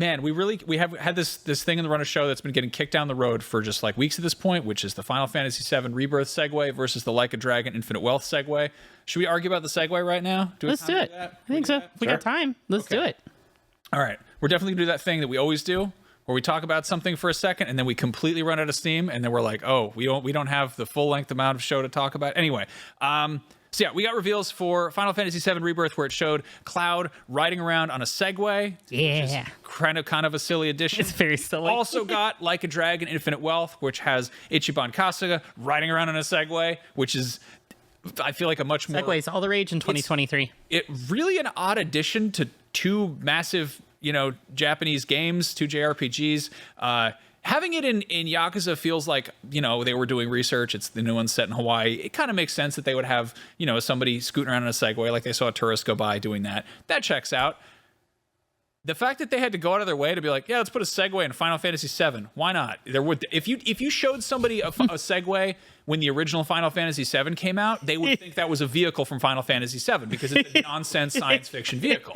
man, we have had this thing in the run of show that's been getting kicked down the road for just like weeks at this point, which is the Final Fantasy VII Rebirth Segway versus the Like a Dragon Infinite Wealth Segway. Should we argue about the Segway right now? Let's do it. I think so. We got time. Let's do it. All right. We're definitely gonna do that thing that we always do, where we talk about something for a second and then we completely run out of steam, and then we're like, oh, we don't have the full length amount of show to talk about. Anyway, so yeah, we got reveals for Final Fantasy VII Rebirth, where it showed Cloud riding around on a Segway. Yeah. Which is kind of a silly addition. It's very silly. Also got Like a Dragon Infinite Wealth, which has Ichiban Kasuga riding around on a Segway, which is, I feel like, a much more... Segways all the rage in 2023. It really an odd addition to two massive, Japanese games, two JRPGs. Having it in Yakuza feels like, they were doing research. It's the new one set in Hawaii. It kind of makes sense that they would have, somebody scooting around on a Segway, like they saw a tourist go by doing that. That checks out. The fact that they had to go out of their way to be like, yeah, let's put a Segway in Final Fantasy VII. Why not? If you showed somebody a Segway when the original Final Fantasy VII came out, they would think that was a vehicle from Final Fantasy VII because it's a nonsense science fiction vehicle.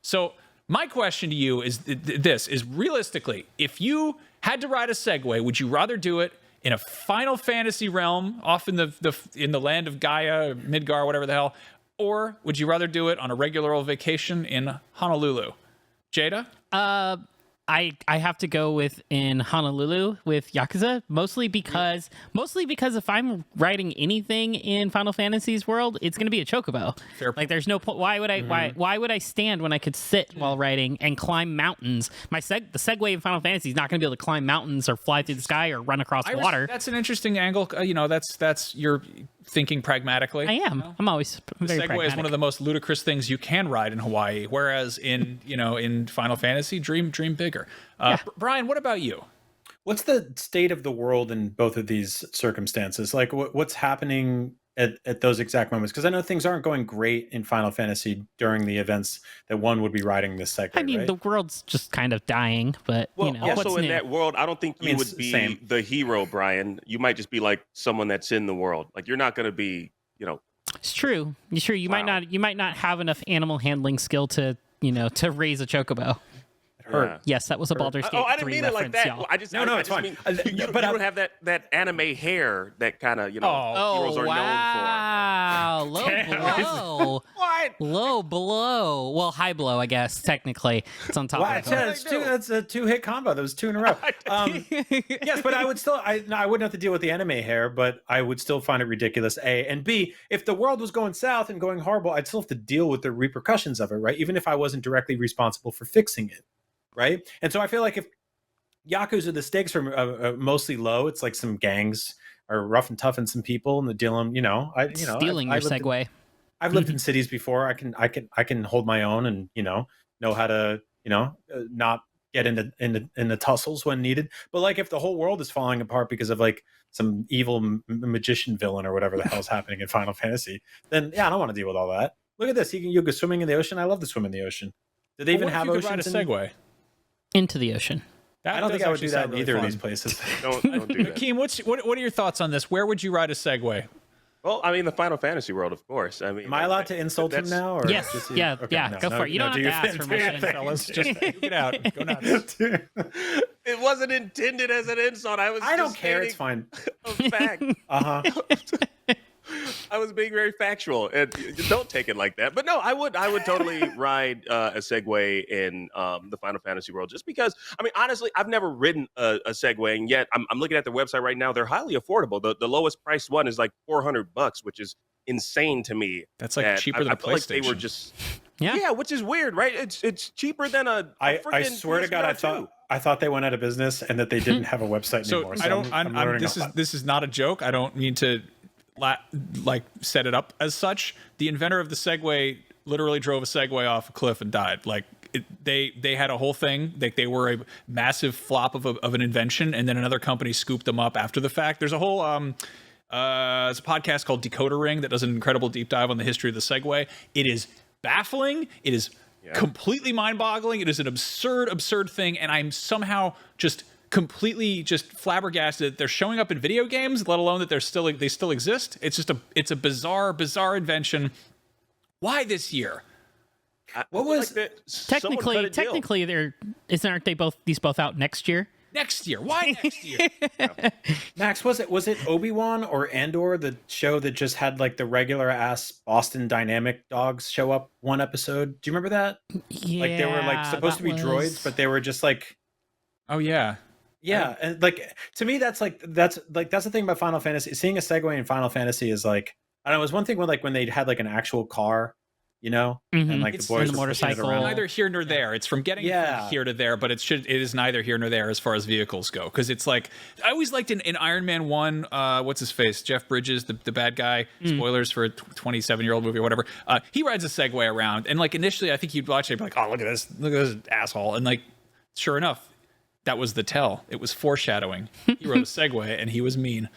So my question to you is this: is realistically, if you had to ride a Segway, would you rather do it in a Final Fantasy realm, off in the land of Gaia, Midgar, whatever the hell, or would you rather do it on a regular old vacation in Honolulu? Jada? I have to go with in Honolulu with Yakuza, mostly because if I'm writing anything in Final Fantasy's world, it's going to be a chocobo. Fair. Like there's no point. Why would I stand when I could sit while writing and climb mountains? The Segway in Final Fantasy is not going to be able to climb mountains or fly through the sky or run across water. That's an interesting angle. That's your thinking pragmatically. I am. I'm always very Segway pragmatic. is one of the most ludicrous things you can ride in Hawaii, whereas in Final Fantasy, dream bigger. Brian, what about you? What's the state of the world in both of these circumstances? Like what's happening at those exact moments? Because I know things aren't going great in Final Fantasy during the events that one would be riding this Segway. I mean, right? the world's just kind of dying, but also what's in new? that world, I don't think you would be same. the hero, Brian. You might just be like someone that's in the world. Like you're not going to be, It's true. You might not have enough animal handling skill to raise a chocobo. Yeah. Yes, that was a Baldur's Gate 3 I didn't mean it like that. y'all. Well, I just it's fine. mean, you don't have that anime hair that kind of heroes are wow. Low blow. What? Low blow. Well, high blow, I guess. Technically, it's on top Wow, of it. that's a 2-hit combo. That was 2 in a row. Yes, but I would still, I wouldn't have to deal with the anime hair, but I would still find it ridiculous. A and B, if the world was going south and going horrible, I'd still have to deal with the repercussions of it, right? Even if I wasn't directly responsible for fixing it, right? And so I feel like if Yakuza, the stakes are mostly low, it's like some gangs are rough and tough and some people and the dealing, Stealing your Segway. I've lived in cities before. I can hold my own and know how to not get into the tussles when needed. But like if the whole world is falling apart because of like some evil magician villain or whatever the hell's happening in Final Fantasy, then I don't want to deal with all that. Look at this. You go swimming in the ocean. I love to swim in the ocean. Do they even have oceans? Ride a oceans? Segway Into the ocean. I don't think I would do that in either of these places. Don't do that. Keem, what are your thoughts on this? Where would you ride a Segway? Well, I mean, the Final Fantasy world, of course. I mean, Am I allowed to insult him now? Or Yes. just- Yeah. okay, Yeah. no, Go for it. You don't have to ask permission. Fellas, just get out. Go nuts. It wasn't intended as an insult. I don't care. It's fine. A fact. I was being very factual, and don't take it like that. But no, I would totally ride a Segway in the Final Fantasy world, just because. I mean, honestly, I've never ridden a Segway, and yet I'm looking at their website right now. They're highly affordable. The lowest priced one is like $400, which is insane to me. That's like cheaper than a feel like they PlayStation. were just Yeah. which is weird, right? It's cheaper than a I freaking swear to God, PSVR 2. I thought they went out of business and that they didn't have a website So anymore. I don't. I'm learning This is not a joke. I don't mean to set it up as such. The inventor of the Segway literally drove a Segway off a cliff and died. Like they had a whole thing. They were a massive flop of an invention, and then another company scooped them up after the fact. There's a whole it's a podcast called Decoder Ring that does an incredible deep dive on the history of the Segway. It is baffling. It is completely mind-boggling. It is an absurd thing, and I'm somehow just completely flabbergasted that they're showing up in video games, let alone that they still exist. It's just it's a bizarre invention. Why this year? What was technically aren't they both out next year? Next year. Why next year? Max? Was it Obi-Wan or Andor, the show that just had like the regular ass Boston Dynamic dogs show up one episode? Do you remember that? Yeah, Like they were like supposed to be droids, but they were just like, Oh yeah. yeah. And like to me, that's the thing about Final Fantasy. Seeing a Segway in Final Fantasy is like, I don't know. It was one thing when they had like an actual car, you know, and like It's the boys the were pushing it motorcycle. around. Neither here nor there. It's from getting from here to there, but it is neither here nor there as far as vehicles go. Because it's like I always liked in Iron Man 1, what's his face? Jeff Bridges, the bad guy. Spoilers for a 27-year-old movie or whatever. He rides a Segway around, and like initially, I think you'd watch it, and be like, oh, look at this asshole, and like, sure enough, that was the tell. It was foreshadowing. He rode a Segway, and he was mean.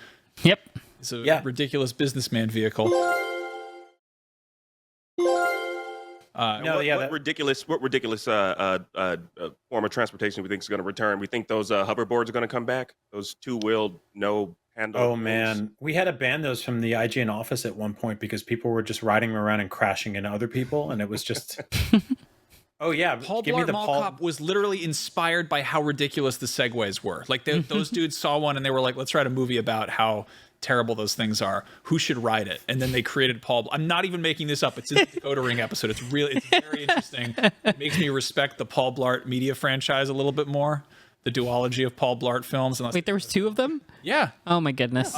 Yep. It's a ridiculous businessman vehicle. What ridiculous form of transportation we think is going to return? We think those hoverboards are going to come back. Those two-wheeled, no handle. Oh man, we had to ban those from the IGN office at one point because people were just riding around and crashing into other people, and it was just. Oh yeah, Paul Blart Mall Cop was literally inspired by how ridiculous the Segways were. Like those dudes saw one and they were like, "Let's write a movie about how terrible those things are. Who should ride it?" And then they created Paul. I'm not even making this up. It's in the Dakota Ring episode. It's very interesting. It makes me respect the Paul Blart media franchise a little bit more. The duology of Paul Blart films. Wait, there was 2 of them? Yeah. Oh my goodness.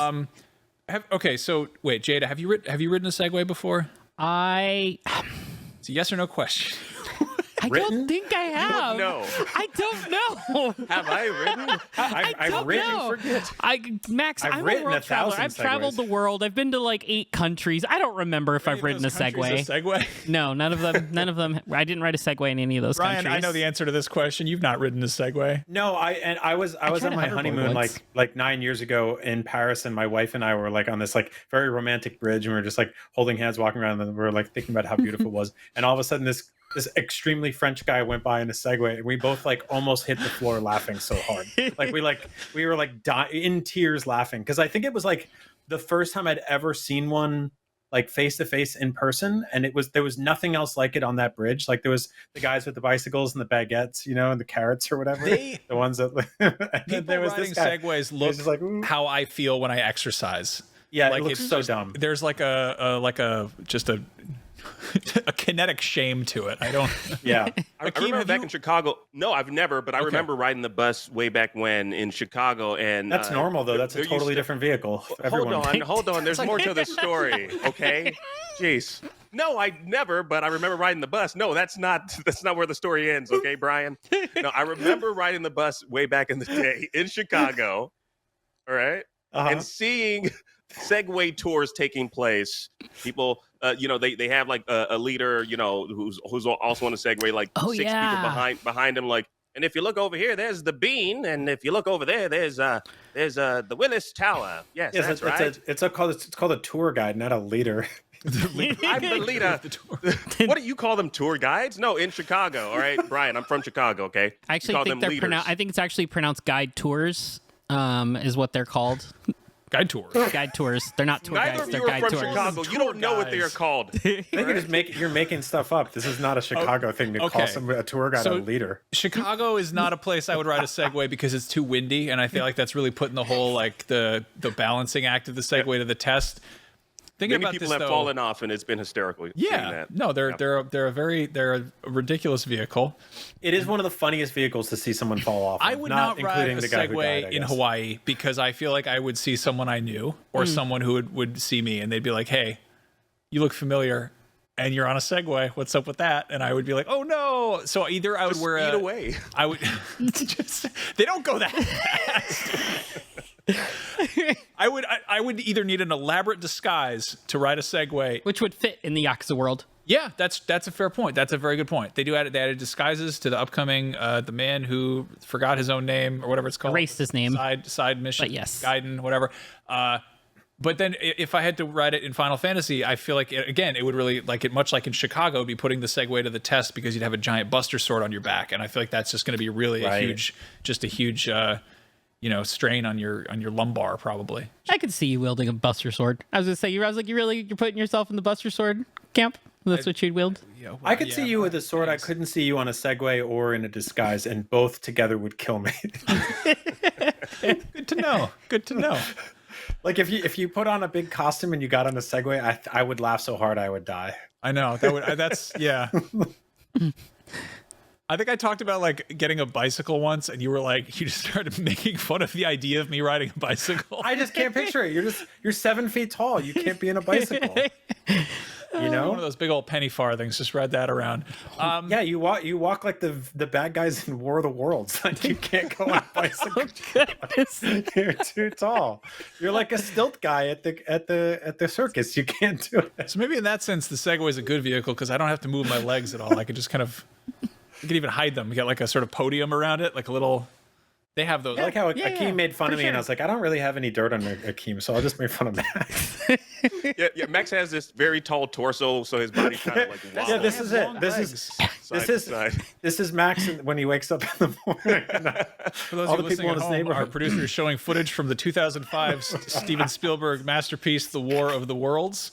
Okay, so wait, Jada, have you ridden a Segway before? It's a yes or no question. I don't think I have. No. I don't know. Have I ridden? I've ridden. Max, I'm a ridden world traveler. I've traveled Segways. the world. I've been to like 8 countries. I don't remember if I've ridden a Segway. Segway? No, none of them. None of them. I didn't ride a Segway in any of those Ryan, countries. I know the answer to this question. You've not ridden a Segway. No, I was tried on a my hoverboard honeymoon once. like 9 years ago in Paris, and my wife and I were like on this like very romantic bridge, and we were just like holding hands, walking around, and we were like thinking about how beautiful it was. And all of a sudden, this extremely French guy went by in a Segway, and we both like almost hit the floor laughing so hard. We were like in tears laughing because I think it was like the first time I'd ever seen one like face to face in person, and there was nothing else like it on that bridge. Like there was the guys with the bicycles and the baguettes, you know, and the carrots or whatever. The ones that People there was riding this guy. Segways He look was just like, "Ooh." how I feel when I exercise. Yeah, like it looks so dumb. There's like a kinetic shame to it. I don't. Yeah. I Akeem, remember have back you- in Chicago. No, I've never, but I remember riding the bus way back when in Chicago. And That's normal though. That's a totally different vehicle. Hold on. There's more to the story. Okay. Jeez. No, I never, but I remember riding the bus. No, that's not where the story ends. Okay, Brian. No, I remember riding the bus way back in the day in Chicago. All right. And seeing Segway tours taking place. People, they have like a leader, who's also on a Segway, like 6 people behind him, like. And if you look over here, there's the Bean, and if you look over there, there's the Willis Tower. Yes, that's right. It's called a tour guide, not a leader. I'm the leader. What do you call them? Tour guides? No, in Chicago. All right, Brian, I'm from Chicago. Okay, I actually think they're pronounced. I think it's actually pronounced guide tours. Is what they're called. Guide tours. Guide tours. They're not tour Neither guides. of They're you are guide from tours. Chicago. You don't know what they are called. I think you're making stuff up. This is not a Chicago thing to call somebody a tour guide a leader. Chicago is not a place I would ride a Segway because it's too windy, and I feel like that's really putting the whole like the balancing act of the Segway to the test. Many people have fallen off, and it's been hysterical. Yeah, no, they're a ridiculous vehicle. It is one of the funniest vehicles to see someone fall off. I would not ride a Segway in Hawaii because I feel like I would see someone I knew or someone who would see me, and they'd be like, "Hey, you look familiar." And you're on a Segway. What's up with that? And I would be like, "Oh no!" So either I would wear speed away. I would they don't go that fast. I would either need an elaborate disguise to ride a Segway, Which would fit in the Yakuza world. Yeah, that's a fair point. That's a very good point. They added disguises to the upcoming the man who forgot his own name or whatever it's called. Erased his name. Side mission. But yes. Gaiden, whatever. But then if I had to ride it in Final Fantasy, I feel like it would really much like in Chicago, be putting the Segway to the test because you'd have a giant Buster Sword on your back, and I feel like that's just going to be really a huge strain on your lumbar probably. I could see you wielding a Buster Sword. I was gonna say, you're putting yourself in the Buster Sword Camp. That's what you'd wield. Yeah, I could see you with a sword. I couldn't see you on a Segway or in a disguise, and both together would kill me. Good to know. Good to know. Like if you put on a big costume and you got on a Segway, I would laugh so hard I would die. I know that's yeah. I think I talked about like getting a bicycle once, and you were like, you just started making fun of the idea of me riding a bicycle. I just can't picture it. You're 7 feet tall. You can't be in a bicycle. You know, one of those big old penny farthings. Just ride that around. Yeah, you walk like the bad guys in War of the Worlds. Like you can't go on a bicycle. You're too tall. You're like a stilt guy at the circus. You can't do it. So maybe in that sense, the Segway is a good vehicle because I don't have to move my legs at all. I could just kind of, you could even hide them. You got like a sort of podium around it, like a little. They have those. I like how Akeem made fun of me, and I was like, I don't really have any dirt on Akeem, so I'll just make fun of Max. Yeah, Max has this very tall torso, so his body's kind of like wobbles. Yeah, this is it. This is Max when he wakes up in the morning. For those all of the you people listening in at his home, neighborhood. our producer is showing footage from the 2005 Steven Spielberg masterpiece, The War of the Worlds.